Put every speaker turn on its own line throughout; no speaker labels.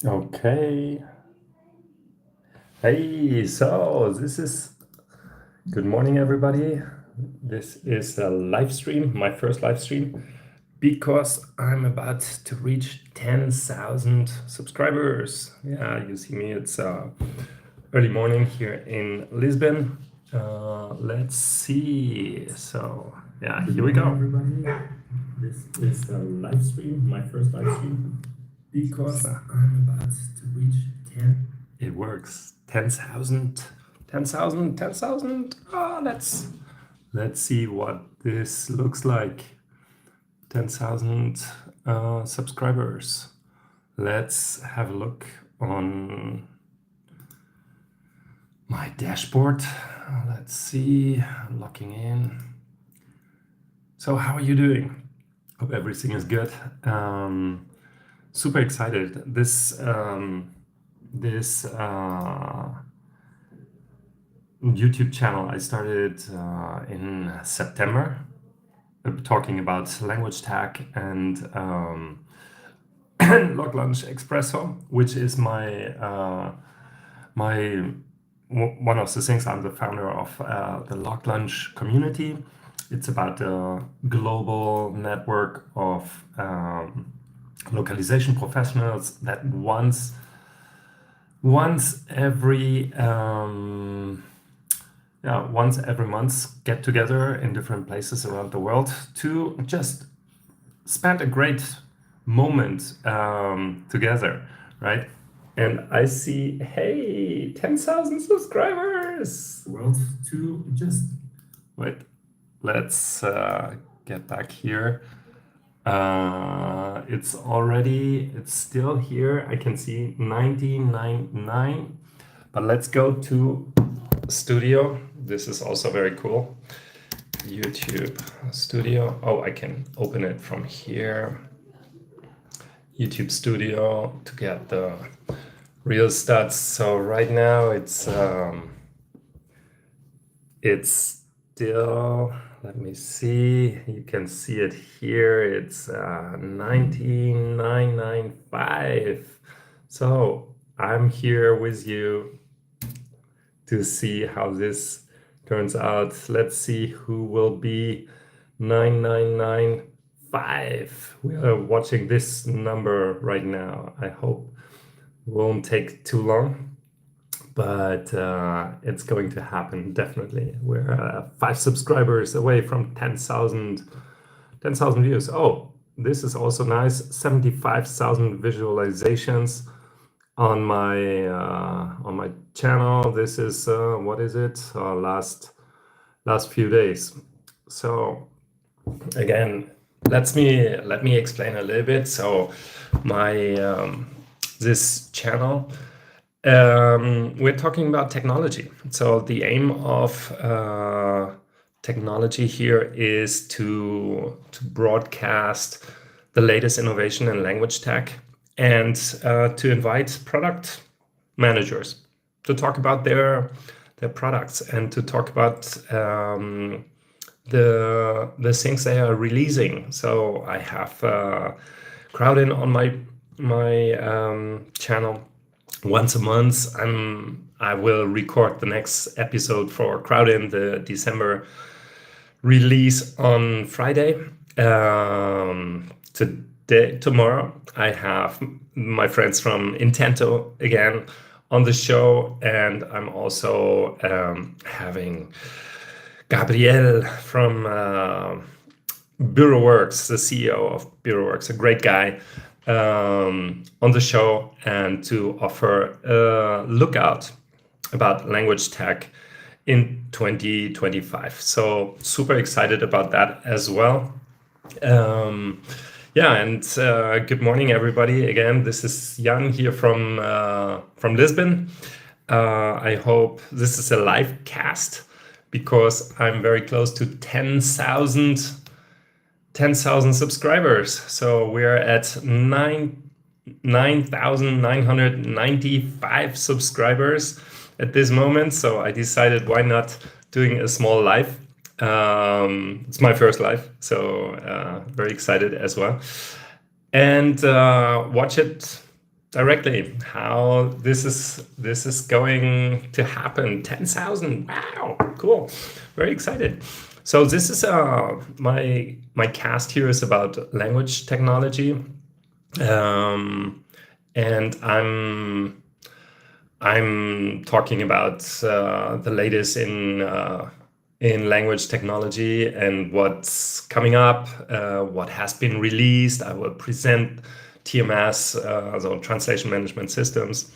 Okay. Hey, so this is good morning, everybody. This is a live stream, my first live stream, because I'm about to reach 10,000 subscribers. Yeah, you see me, it's early morning here in Lisbon. Let's see. So, yeah, here we go. Everybody, this is a live stream, my first live stream, because I'm about to reach 10. It works. 10,000, 10,000, 10,000. Oh, let's see what this looks like. 10,000 subscribers. Let's have a look on my dashboard. Let's see, logging in. So how are you doing? Hope everything is good. Super excited. This YouTube channel I started in September, talking about language tag and Log Lunch Espresso, which is one of the things. I'm the founder of the Log Lunch community. It's about a global network of localization professionals that once every month get together in different places around the world to just spend a great moment together, right? And I see, hey, 10,000 subscribers. World to just wait. Let's get back here. It's still here. I can see 1999, but let's go to Studio. This is also very cool. YouTube Studio. Oh, I can open it from here. YouTube Studio to get the real stats. So right now it's still, let me see, you can see it here, it's 19,995. So I'm here with you to see how this turns out. Let's see who will be 9,995. We are watching this number right now. I hope it won't take too long, but it's going to happen definitely. We're 5 subscribers away from 10,000 views. Oh, this is also nice. 75,000 visualizations on my channel. This is what is it? Last few days. So again, let me explain a little bit. So my this channel, we're talking about technology. So the aim of technology here is to broadcast the latest innovation in language tech and to invite product managers to talk about their products and to talk about the things they are releasing. So I have Crowdin on my channel. Once a month, I will record the next episode for Crowdin, the December release on Friday. Tomorrow, I have my friends from Intento again on the show, and I'm also having Gabriel from BureauWorks, the CEO of BureauWorks, a great guy, on the show, and to offer a lookout about language tech in 2025. So super excited about that as well. Yeah, and good morning, everybody. Again, this is Jan here from Lisbon. I hope this is a live cast because I'm very close to 10,000 subscribers. So we're at 9,995 subscribers at this moment. So I decided, why not doing a small live? It's my first live, so very excited as well. And watch it directly how this is going to happen. 10,000. Wow, cool. Very excited. So this is my cast here is about language technology. And I'm talking about the latest in language technology and what's coming up, what has been released. I will present TMS, so translation management systems,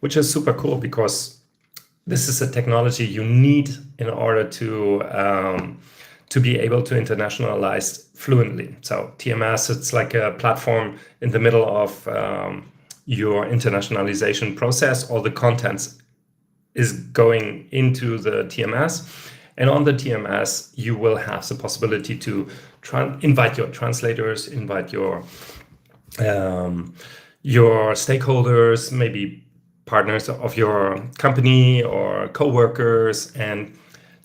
which is super cool because this is a technology you need in order to be able to internationalize fluently. So TMS, it's like a platform in the middle of your internationalization process. All the contents is going into the TMS. And on the TMS, you will have the possibility to invite your translators, invite your stakeholders, maybe partners of your company or co-workers, and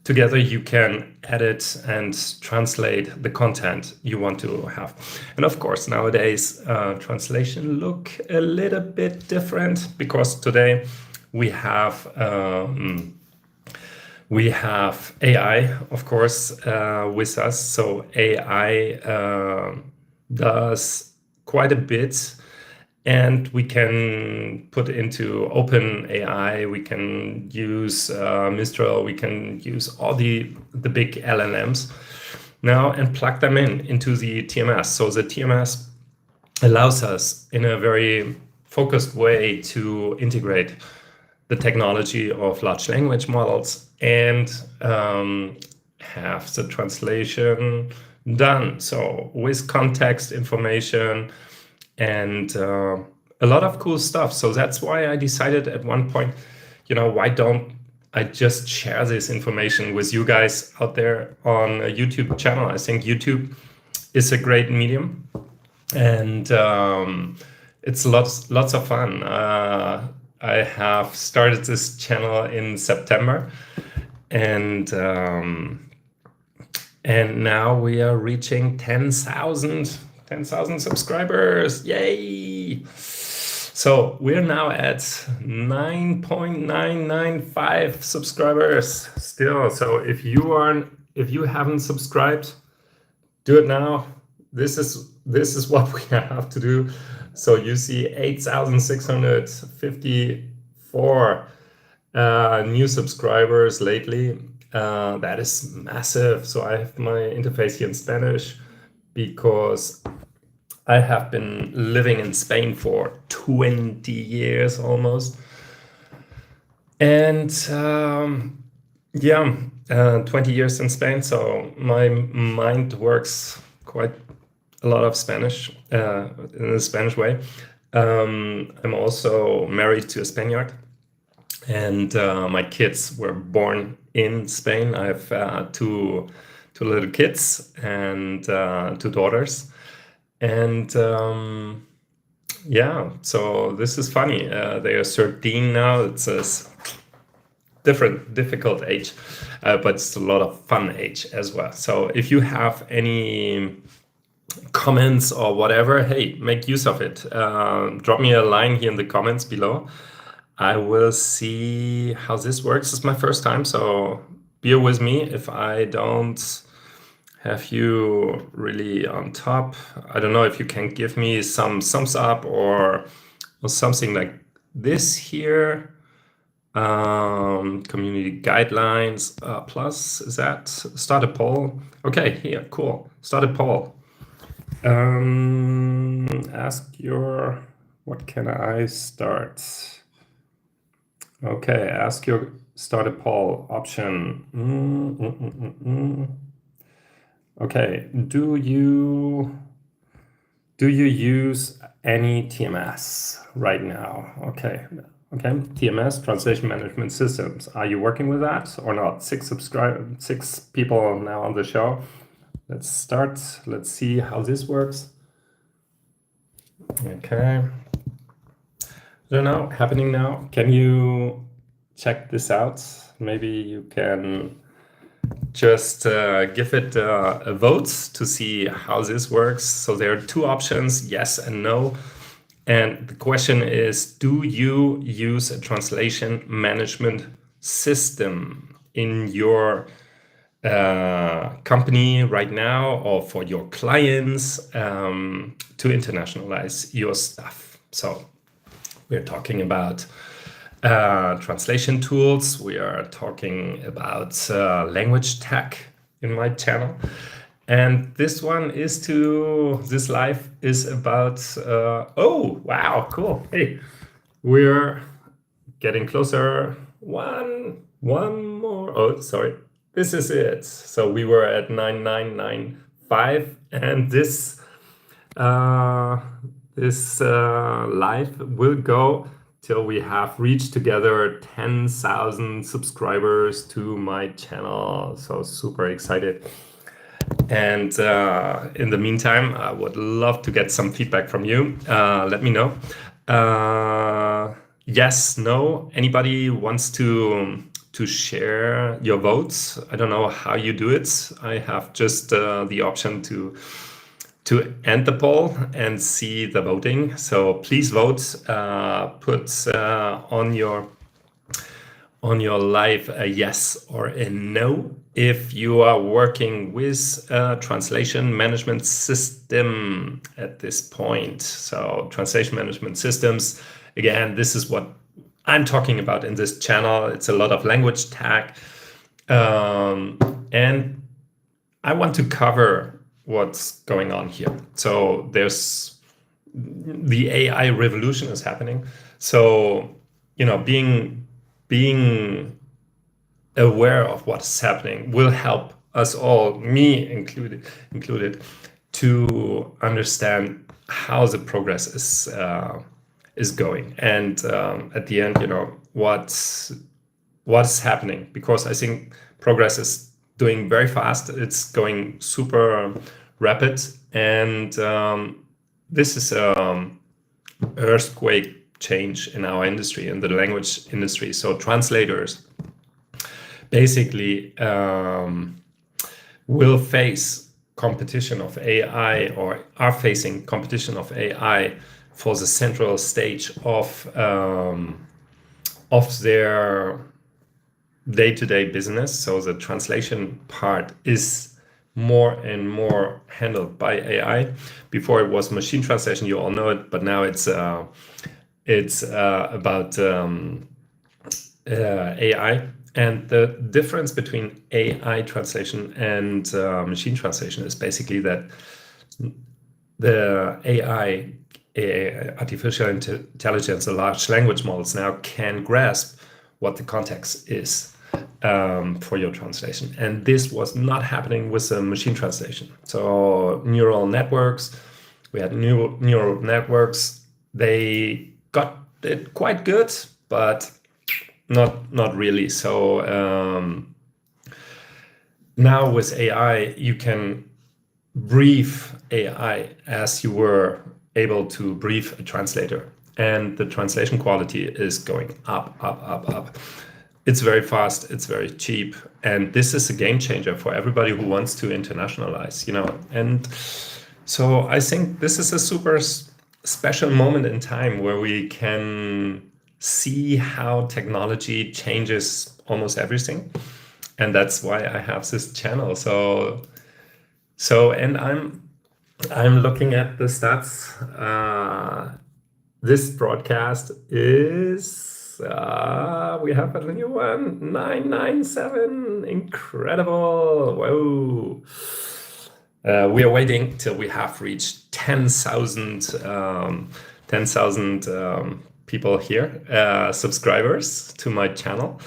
together you can edit and translate the content you want to have. And of course, nowadays, translation look a little bit different because today we have AI, of course, with us. So AI does quite a bit, and we can put into open AI, we can use Mistral, we can use all the big LLMs now and plug them into the TMS. So the TMS allows us in a very focused way to integrate the technology of large language models and have the translation done. So with context information and a lot of cool stuff. So that's why I decided at one point, why don't I just share this information with you guys out there on a YouTube channel? I think YouTube is a great medium, and it's lots of fun. I have started this channel in September, and now we are reaching 10,000 subscribers. Yay! So we're now at 9.995 subscribers still. So if you haven't subscribed, do it now. This is what we have to do. So you see 8,654 new subscribers lately. That is massive. So I have my interface here in Spanish because I have been living in Spain for 20 years almost. And 20 years in Spain. So my mind works quite a lot of Spanish in the Spanish way. I'm also married to a Spaniard, and my kids were born in Spain. I have two little kids and two daughters. And so this is funny. They are 13 now. It's a difficult age, but it's a lot of fun age as well. So if you have any comments or whatever, hey, make use of it. Drop me a line here in the comments below. I will see how this works. It's my first time, so bear with me if I don't have you really on top. I don't know if you can give me some thumbs up or something like this here. Community guidelines plus, is that start a poll? Okay, here, cool. Start a poll. What can I start? Okay, start a poll option. Okay, do you use any TMS right now? Okay, TMS, translation management systems. Are you working with that or not? 6 people now on the show. Let's start. Let's see how this works. Okay. I don't know, happening now. Can you check this out? Maybe you can just give it a vote to see how this works. So there are 2 options, yes and no. And the question is, do you use a translation management system in your company right now or for your clients to internationalize your stuff? So we're talking about translation tools. We are talking about language tech in my channel. And this live is about, oh, wow, cool. Hey, we're getting closer. One more. Oh, sorry. This is it. So we were at 9995, and this live will go till we have reached together 10,000 subscribers to my channel. So super excited. And in the meantime, I would love to get some feedback from you. Let me know. Yes, no, anybody wants to share your votes? I don't know how you do it. I have just the option to end the poll and see the voting. So please vote. Put on your live a yes or a no if you are working with a translation management system at this point. So translation management systems, again, this is what I'm talking about in this channel. It's a lot of language tech. And I want to cover what's going on here. So there's the AI revolution is happening. So, being aware of what's happening will help us all, me included, to understand how the progress is going, and at the end, what's happening. Because I think progress is doing very fast. It's going super rapid, and this is earthquake change in our industry, in the language industry. So translators basically will face competition of AI, or are facing competition of AI for the central stage of their day-to-day business. So the translation part is more and more handled by AI. Before it was machine translation, you all know it, but now it's about AI. And the difference between AI translation and machine translation is basically that the AI, artificial intelligence, the large language models now can grasp what the context is for your translation. And this was not happening with the machine translation. So neural networks, we had neural networks, they got it quite good, but not really. So now with AI, you can brief AI as you were able to brief a translator, and the translation quality is going up. It's very fast, it's very cheap, and this is a game changer for everybody who wants to internationalize, And so I think this is a super special moment in time where we can see how technology changes almost everything. And that's why I have this channel. So and I'm looking at the stats. This broadcast is, we have a new one, 997, incredible, whoa. We are waiting till we have reached 10,000 people here, subscribers to my channel.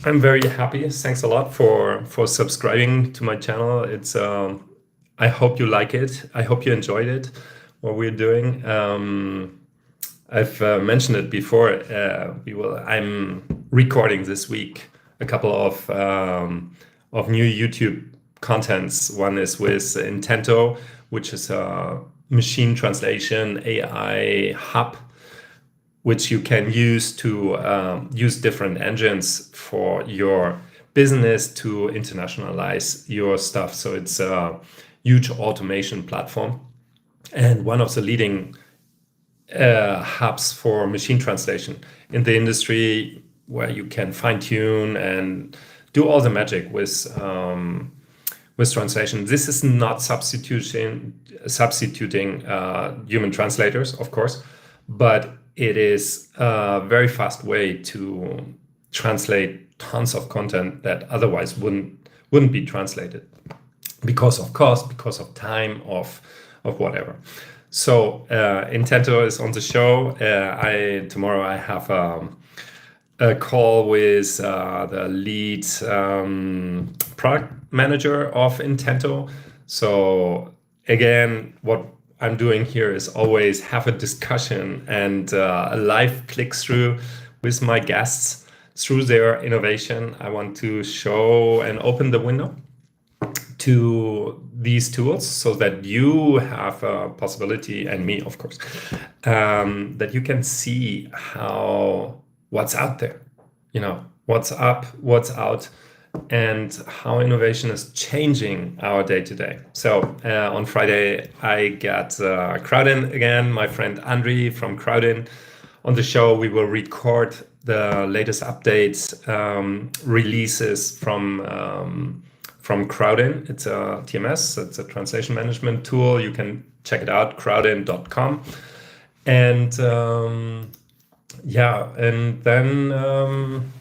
I'm very happy. Thanks a lot for subscribing to my channel. It's I hope you like it. I hope you enjoyed it, what we're doing. I've mentioned it before. I'm recording this week a couple of new YouTube contents. One is with Intento, which is a machine translation AI hub, which you can use to use different engines for your business to internationalize your stuff. So it's a huge automation platform, and one of the leading hubs for machine translation in the industry, where you can fine tune and do all the magic with translation. This is not substituting human translators, of course, but it is a very fast way to translate tons of content that otherwise wouldn't be translated because of cost, because of time, of whatever. So Intento is on the show. Tomorrow I have a call with the lead product manager of Intento. So again, what I'm doing here is always have a discussion and a live click through with my guests through their innovation. I want to show and open the window to these tools so that you have a possibility, and me, of course, that you can see what's out there, what's up, what's out, and how innovation is changing our day to day. So on Friday, I got Crowdin again, my friend Andri from Crowdin on the show. We will record the latest updates, releases from Crowdin. It's a TMS, it's a translation management tool. You can check it out, crowdin.com. And then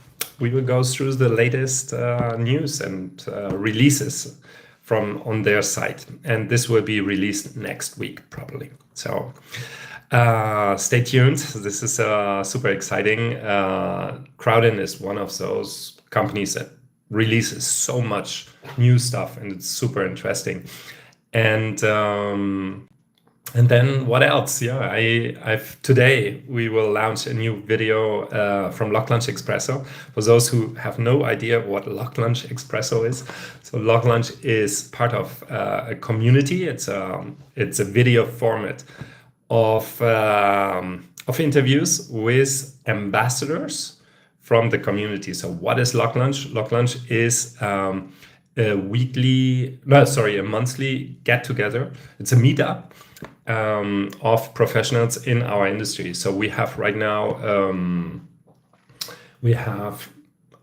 we will go through the latest news and releases on their site. And this will be released next week, probably. So stay tuned. This is super exciting. Crowdin is one of those companies that releases so much new stuff, and it's super interesting. And then what else? Today we will launch a new video from LogLunch Expresso. For those who have no idea what LogLunch Expresso is, so LogLunch is part of a community. It's a video format of interviews with ambassadors from the community. So what is LogLunch? LogLunch is a monthly get together. It's a meetup of professionals in our industry. So we have right now,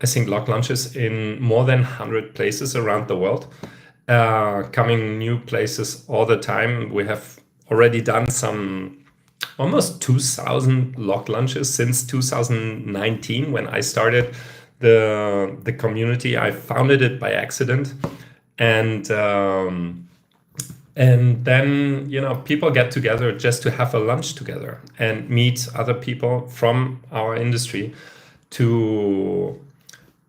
I think, LogLunches in more than 100 places around the world, coming new places all the time. We have already done some almost 2,000 LogLunches since 2019 when I started the community. I founded it by accident, and then people get together just to have a lunch together and meet other people from our industry to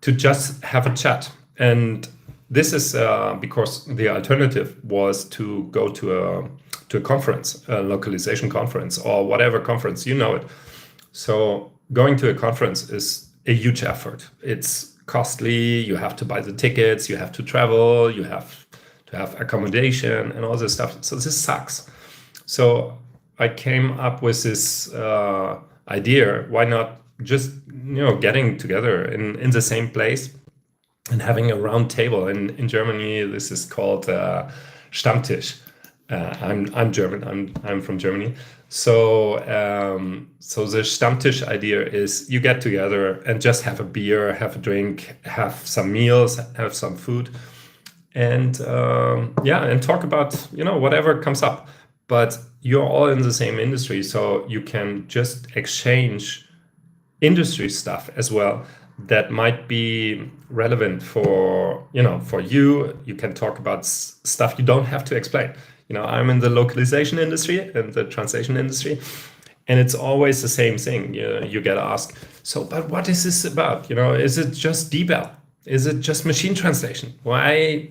just have a chat. And this is because the alternative was to go to a conference, a localization conference, or whatever conference, it. So going to a conference is a huge effort. It's costly. You have to buy the tickets, you have to travel, you have to have accommodation and all this stuff. So this sucks. So I came up with this idea. Why not just getting together in the same place and having a round table? In Germany, this is called Stammtisch. I'm German. I'm from Germany. So the Stammtisch idea is you get together and just have a beer, have a drink, have some meals, have some food, and and talk about whatever comes up. But you're all in the same industry, so you can just exchange industry stuff as well that might be relevant for you. You can talk about stuff you don't have to explain. I'm in the localization industry and the translation industry, and it's always the same thing. You get asked, so, but what is this about? Is it just DeepL? Is it just machine translation? Why,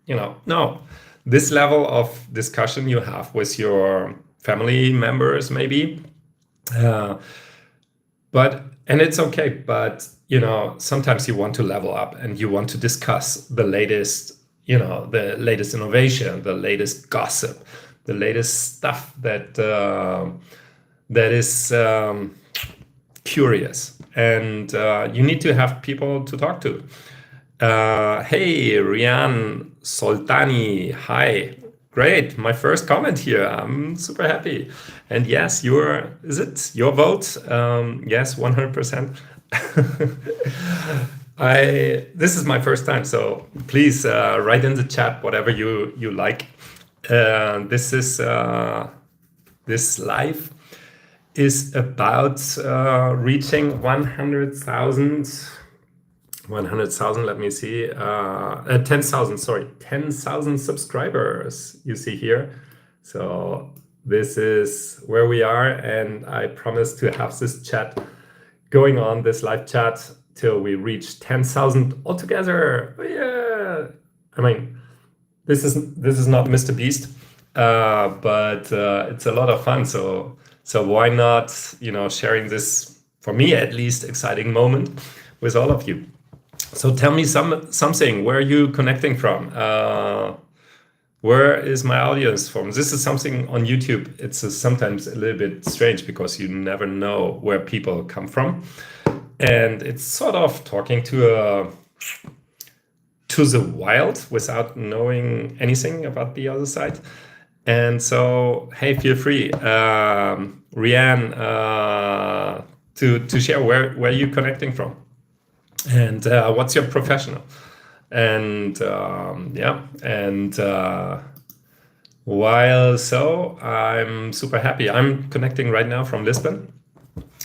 no. This level of discussion you have with your family members, maybe, and it's okay. But sometimes you want to level up and you want to discuss the latest. The latest innovation, the latest gossip, the latest stuff that is curious, and you need to have people to talk to. Hey, Rian Soltani, hi, Great. My first comment here. I'm super happy. And yes, is it your vote? Yes, 100%. This is my first time, so please write in the chat whatever you like. This live is about reaching 100,000, let me see, 10,000, sorry, 10,000 subscribers you see here. So this is where we are, and I promise to have this chat going on, this live chat, till we reach 10,000 altogether. Yeah, I mean, this is not Mr. Beast, but it's a lot of fun. So why not, sharing this, for me at least, exciting moment with all of you. So tell me something. Where are you connecting from? Where is my audience from? This is something on YouTube. It's sometimes a little bit strange because you never know where people come from, and it's sort of talking to the wild without knowing anything about the other side. And so, hey, feel free, Rianne, to share where you're connecting from, and what's your professional, and while so I'm super happy. I'm connecting right now from Lisbon.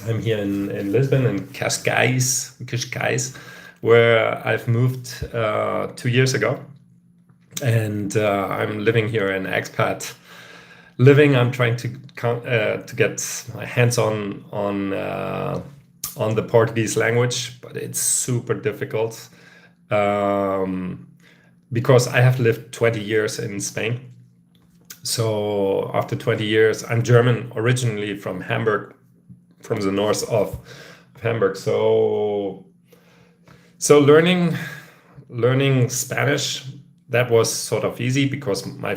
I'm here in Lisbon, in Cascais, where I've moved 2 years ago, and I'm living here in expat living. I'm trying to get my hands on the Portuguese language, but it's super difficult because I have lived 20 years in Spain. So after 20 years, I'm German originally, from Hamburg, from the north of Hamburg. So learning Spanish, that was sort of easy because my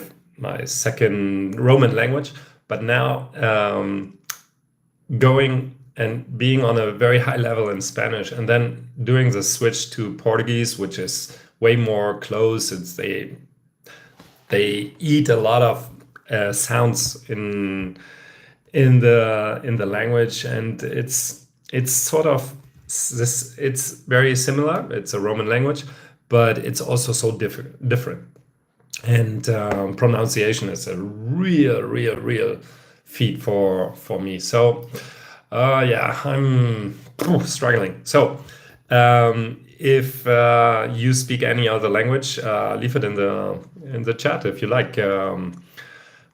second Roman language. But now going and being on a very high level in Spanish, and then doing the switch to Portuguese, which is way more close. They eat a lot of sounds in the language, and it's sort of this. It's very similar. It's a Roman language, but it's also so different. And pronunciation is a real feat for me. So I'm struggling. So if you speak any other language, leave it in the chat if you like.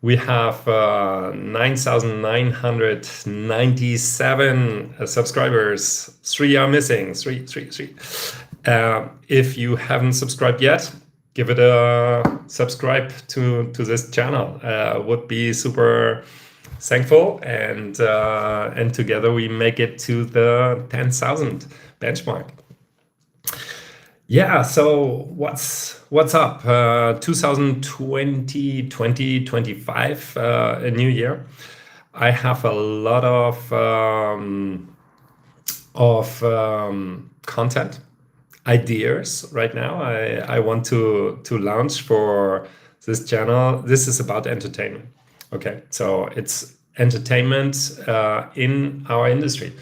We have 9,997 subscribers. 3 are missing. Three. If you haven't subscribed yet, give it a subscribe to this channel. Would be super thankful, and together we make it to the 10,000 benchmark. Yeah, so what's up? 2020, 2025, a new year. I have a lot of content ideas right now. I want to launch for this channel. This is about entertainment. Okay, so it's entertainment in our industry.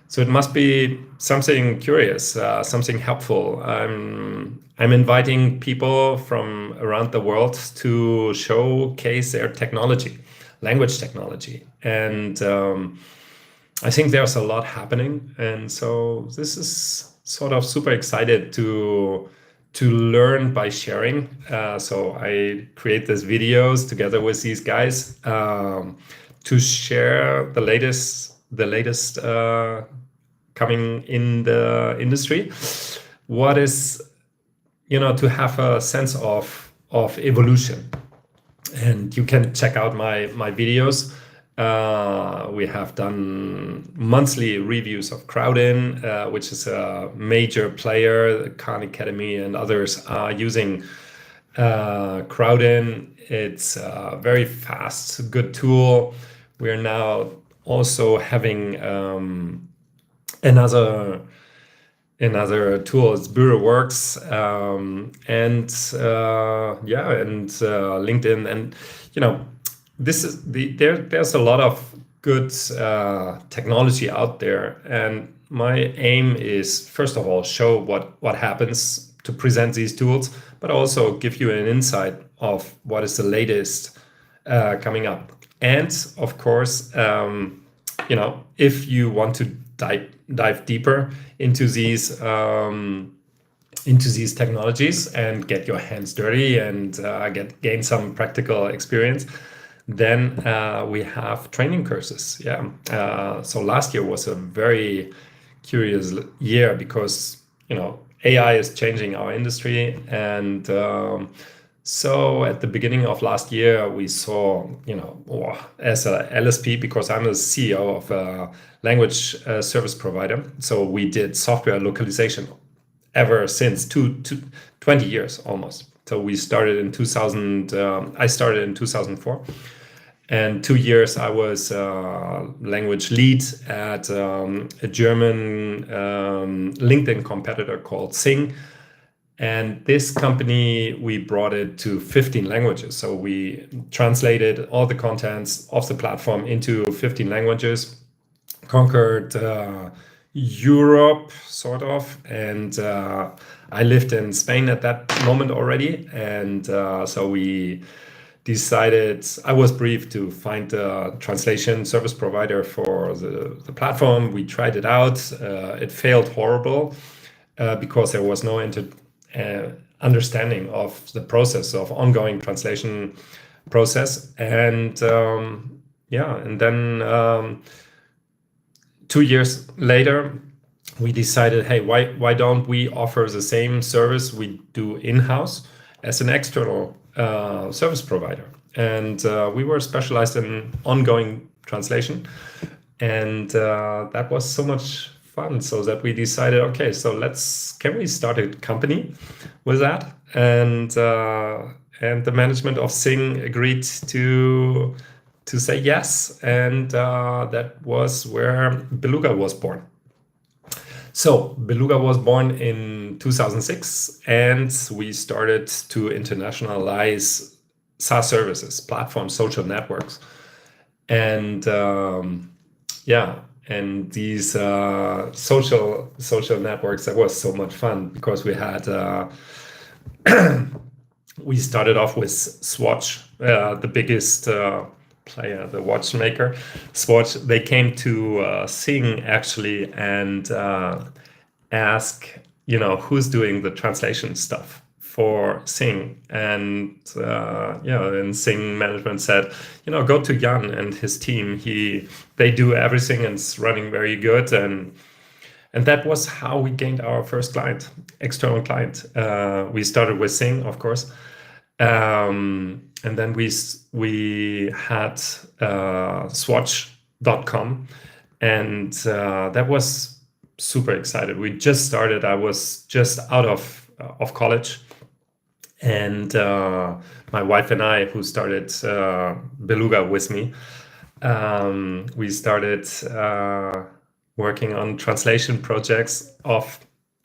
So it must be something curious, something helpful. I'm inviting people from around the world to showcase their technology, language technology. And I think there's a lot happening. And so this is sort of super excited to learn by sharing. So I create these videos together with these guys to share the latest coming in the industry. What is, to have a sense of evolution. And you can check out my videos. We have done monthly reviews of Crowdin, which is a major player. Khan Academy and others are using Crowdin. It's a very fast, good tool. We're now also having another another tool is BureauWorks, and LinkedIn, and this is there's a lot of good technology out there, and my aim is, first of all, show what happens to present these tools, but also give you an insight of what is the latest coming up. And of course, if you want to dive deeper into these technologies and get your hands dirty and gain some practical experience, then we have training courses. So last year was a very curious year because AI is changing our industry, and so at the beginning of last year, we saw, as a LSP, because I'm a CEO of a language service provider. So we did software localization ever since 20 years almost. So we started in 2000. I started in 2004. And 2 years I was language lead at a German LinkedIn competitor called Sing. And this company, we brought it to 15 languages. So we translated all the contents of the platform into 15 languages, conquered Europe, sort of. And I lived in Spain at that moment already. And so we decided, I was briefed to find a translation service provider for the platform. We tried it out. It failed horrible because there was no understanding of the process of ongoing translation process. And and then 2 years later, we decided, hey, why don't we offer the same service we do in-house as an external service provider? And we were specialized in ongoing translation, and that was so much fun, so that we decided, okay, so can we start a company with that? And the management of Sing agreed to say yes, and that was where Beluga was born. So Beluga was born in 2006, and we started to internationalize SaaS services, platforms, social networks, and and these social networks, that was so much fun because we had we started off with Swatch, the biggest player, the watchmaker Swatch. They came to Sing actually and ask, who's doing the translation stuff for Sing, and and Sing management said, go to Jan and his team. They do everything and it's running very good, and that was how we gained our first client, external client. We started with Sing, of course, and then we had Swatch.com, and that was super excited. We just started. I was just out of college. And my wife and I, who started Beluga with me, we started working on translation projects of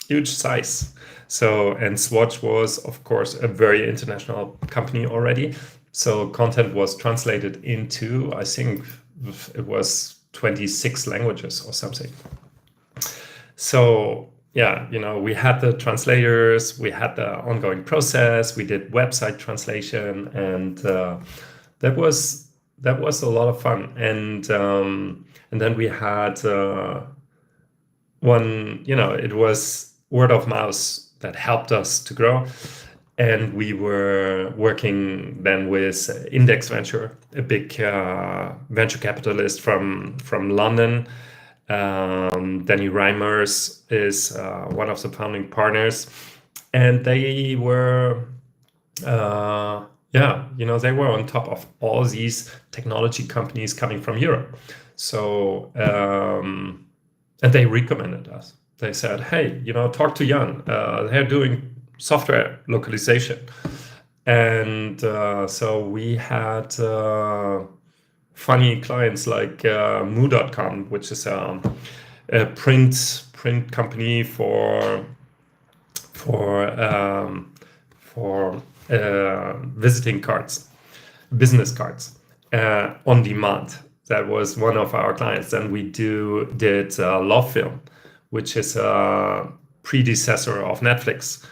huge size. So, and Swatch was, of course, a very international company already. So content was translated into, I think it was 26 languages or something. So we had the translators, we had the ongoing process, we did website translation, and that was a lot of fun. And then we had it was word of mouth that helped us to grow. And we were working then with Index Venture, a big venture capitalist from London. Danny Reimers is one of the founding partners, and they were, they were on top of all these technology companies coming from Europe. So, and they recommended us. They said, hey, talk to Jan. They're doing software localization. And so we had funny clients like Moo.com, which is a print print company for visiting cards, business cards, on demand. That was one of our clients. And we did LoveFilm, which is a predecessor of Netflix.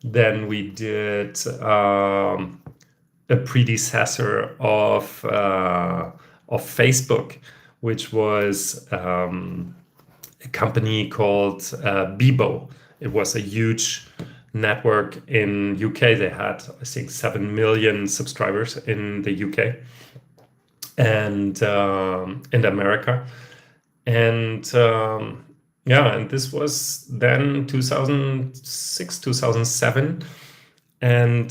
Then we did a predecessor of Facebook, which was a company called Bebo. It was a huge network in UK. They had, I think, 7 million subscribers in the UK and in America. And and this was then 2006, 2007. And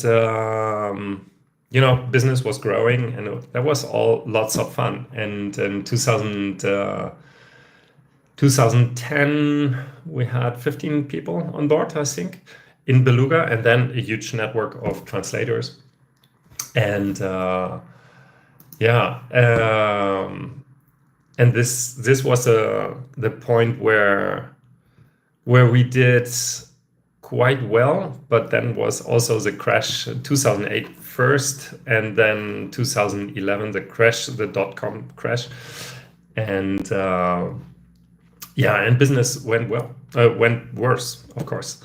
business was growing, and that was all lots of fun. And in 2010, we had 15 people on board, I think, in Beluga, and then a huge network of translators. And and this was the point where we did quite well, but then was also the crash 2008 first, and then 2011 the crash, the .com crash, and and business went worse, of course.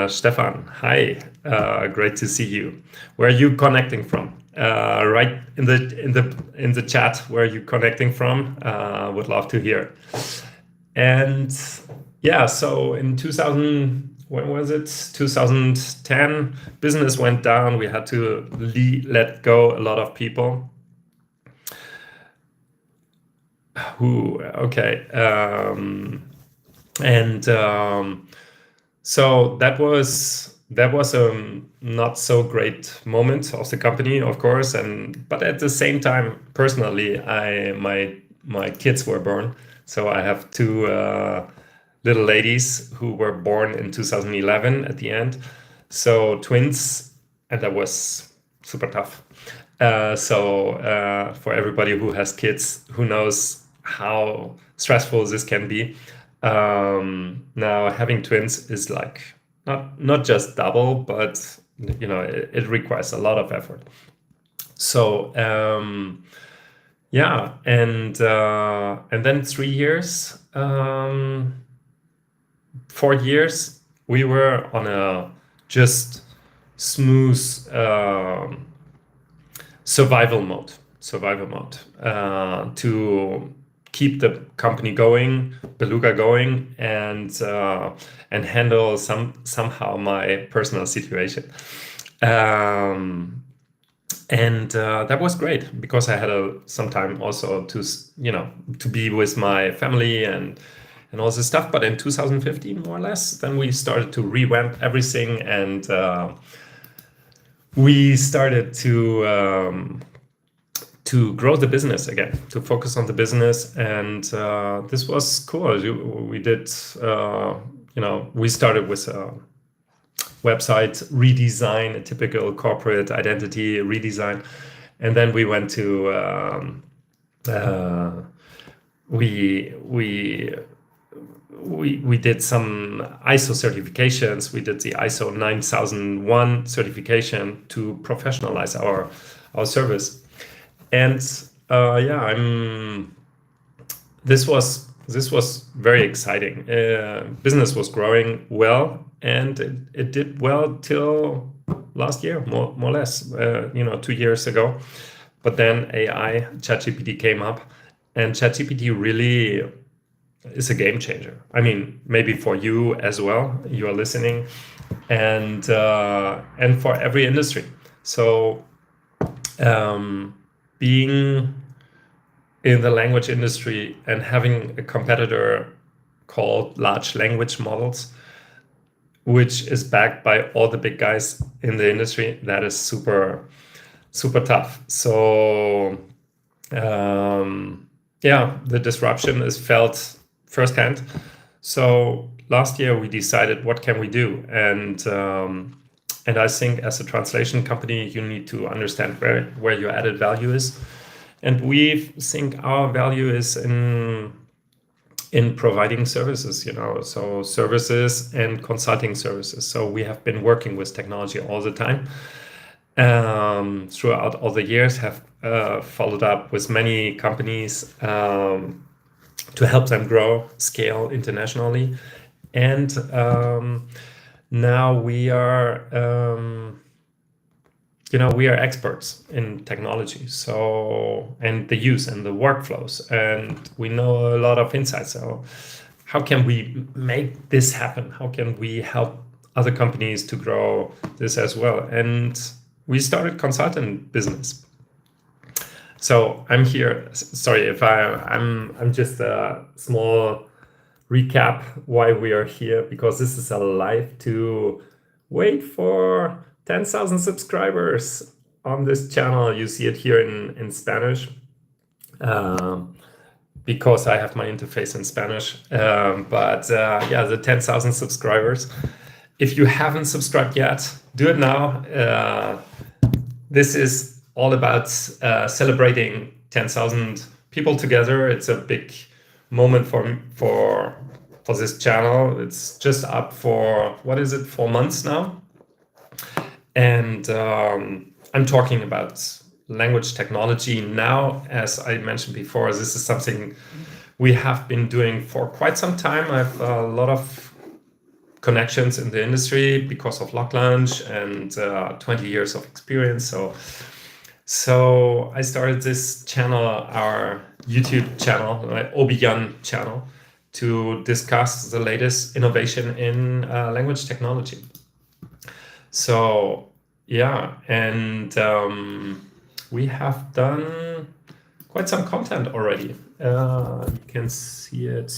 Stefan, hi, great to see you. Where are you connecting from? Right in the chat, where are you connecting from? Would love to hear. And so in 2010, business went down. We had to let go a lot of people. So that was a not so great moment of the company, of course, but at the same time, personally, my kids were born. So I have two little ladies who were born in 2011 at the end. So twins, and that was super tough. For everybody who has kids, who knows how stressful this can be. Now having twins is like not just double, but it requires a lot of effort. So and then 3 years, 4 years, we were on a just smooth survival mode to keep the company going, Beluga going, and handle somehow my personal situation. That was great, because I had some time also to be with my family and all this stuff. But in 2015, more or less, then we started to revamp everything, and we started to grow the business again, to focus on the business. And this was cool. We did, we started with a website redesign, a typical corporate identity redesign. And then we went to, we did some ISO certifications. We did the ISO 9001 certification to professionalize our service. And this was very exciting. Business was growing well, and it did well till last year, more or less, 2 years ago. But then AI, ChatGPT came up, and ChatGPT really is a game changer. I mean, maybe for you as well, you are listening, and for every industry. So being in the language industry and having a competitor called large language models, which is backed by all the big guys in the industry, that is super, super tough. So the disruption is felt firsthand. So last year we decided, what can we do? And I think as a translation company, you need to understand where your added value is. And we think our value is in in providing services, so services and consulting services. So we have been working with technology all the time throughout all the years, have followed up with many companies to help them grow, scale internationally. And now we are we are experts in technology, and the use and the workflows, and we know a lot of insights. So how can we make this happen? How can we help other companies to grow this as well? And we started consultant business. So I'm here. Sorry if I'm just a small recap why we are here, because this is a live to wait for 10,000 subscribers on this channel. You see it here in Spanish because I have my interface in Spanish. But yeah, the 10,000 subscribers. If you haven't subscribed yet, do it now. This is all about celebrating 10,000 people together. It's a big moment for this channel. It's just up for, what is it, 4 months now. And I'm talking about language technology now. As I mentioned before, this is something we have been doing for quite some time. I have a lot of connections in the industry because of LockLunch and 20 years of experience. So I started this channel, our YouTube channel, Obiyan channel, to discuss the latest innovation in language technology. So yeah, and we have done quite some content already. You can see it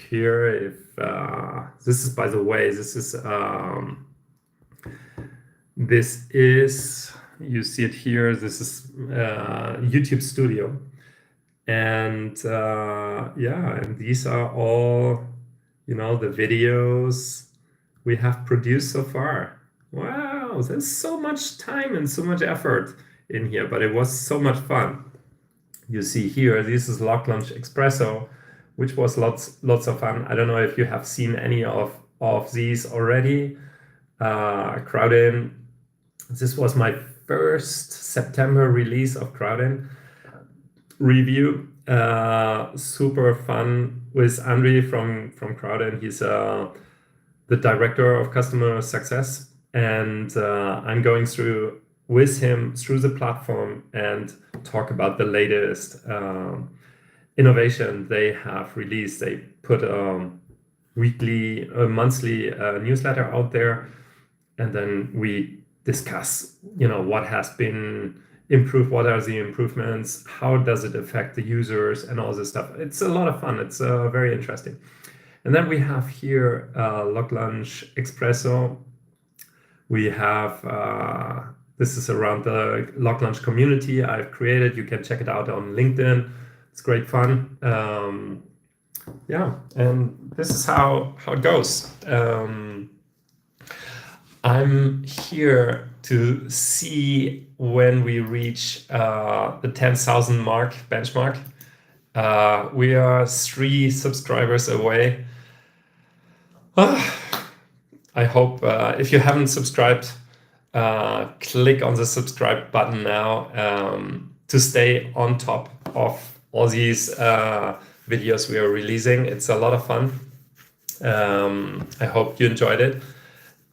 here. If this is, by the way, this is you see it here. This is YouTube Studio, and yeah, and these are all the videos we have produced so far. Wow, there's so much time and so much effort in here, but it was so much fun. You see here, this is LockLunch Espresso, which was lots of fun. I don't know if you have seen any of these already. Crowdin. This was my first September release of Crowdin review. Super fun with Andri from Crowdin. He's the director of customer success, and I'm going through with him through the platform and talk about the latest innovation they have released. They put a monthly newsletter out there, and then we discuss, what has been improved, what are the improvements, how does it affect the users, and all this stuff. It's a lot of fun. It's very interesting. And then we have here LockLunch Espresso. We have, this is around the LockLunch community I've created. You can check it out on LinkedIn. It's great fun. Yeah, and this is how it goes. I'm here to see when we reach the 10,000 benchmark. We are 3 subscribers away. I hope if you haven't subscribed, click on the subscribe button now to stay on top of all these videos we are releasing. It's a lot of fun. I hope you enjoyed it.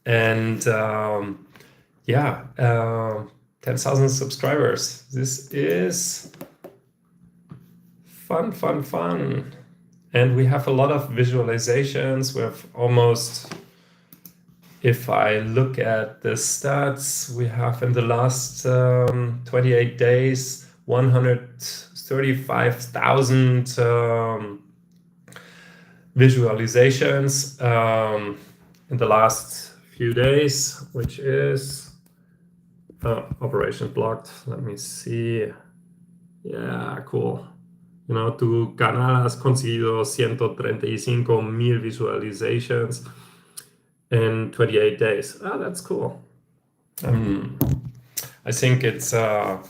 And yeah, 10,000 subscribers. This is fun. And we have a lot of visualizations. We have almost, if I look at the stats, we have in the last 28 days, 135,000 visualizations in the last few days, which is operation blocked. Let me see. Yeah, cool. Tu canal has conseguido 135,000 visualizations in 28 days. That's cool. I think it's a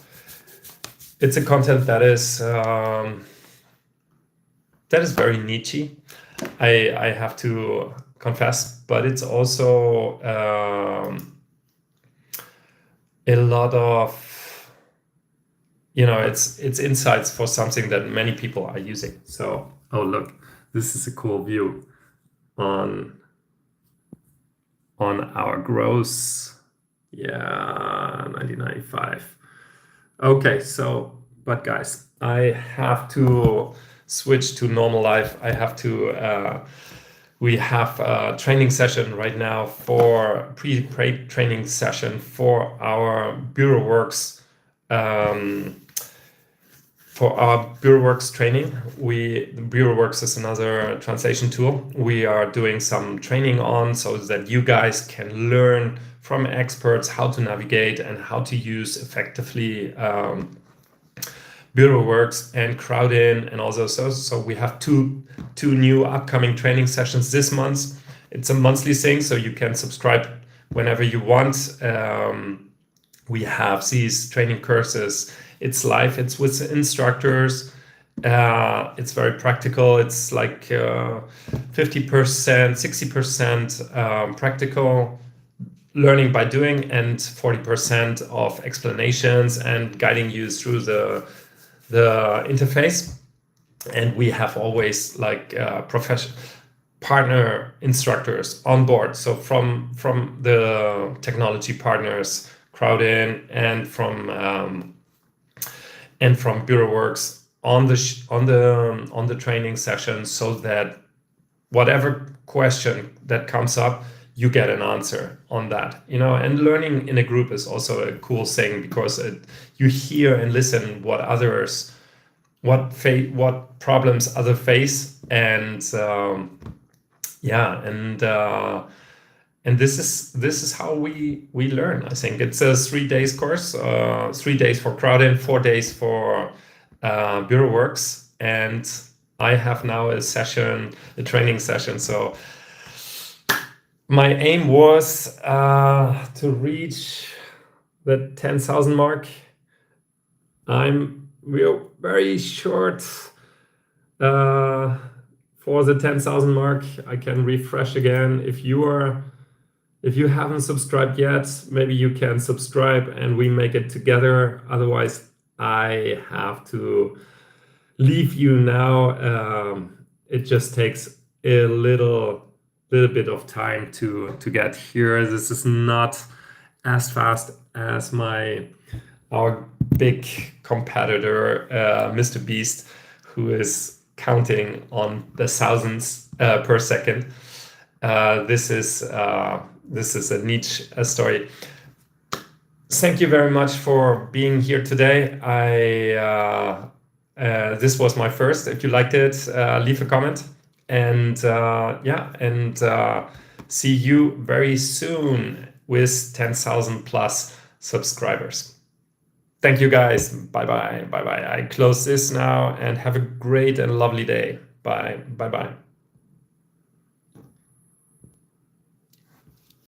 content that is that is very niche. I have to confess, but it's also a lot of, it's insights for something that many people are using. So, oh look, this is a cool view on our gross, 1995. Okay, so, but guys, I have to switch to normal life. I have to, we have a training session right now for pre-training session for our BureauWorks, training. BureauWorks is another translation tool we are doing some training on, so that you guys can learn from experts how to navigate and how to use effectively BureauWorks and Crowdin, and also so we have two new upcoming training sessions this month. It's a monthly thing, so you can subscribe whenever you want. We have these training courses. It's live. It's with instructors. It's very practical. It's like 50%, 60% practical learning by doing, and 40% of explanations and guiding you through the interface. And we have always like professional partner instructors on board. So from the technology partners, Crowdin, and from BureauWorks on the training session, so that whatever question that comes up, you get an answer on that. And learning in a group is also a cool thing, because you hear and listen what problems others face, and and this is how we learn. I think it's a 3 days course, 3 days for Crowdin, 4 days for BureauWorks, and I have now a training session. So my aim was to reach the 10,000 mark. We are very short for the 10,000 mark. I can refresh again. If you haven't subscribed yet, maybe you can subscribe and we make it together. Otherwise, I have to leave you now. It just takes a little bit of time to get here. This is not as fast as our big competitor, Mr. Beast, who is counting on the thousands per second. This is a niche story. Thank you very much for being here today. This was my first. If you liked it, leave a comment. And see you very soon with 10,000 plus subscribers. Thank you guys. Bye bye. I close this now, and have a great and lovely day. Bye bye.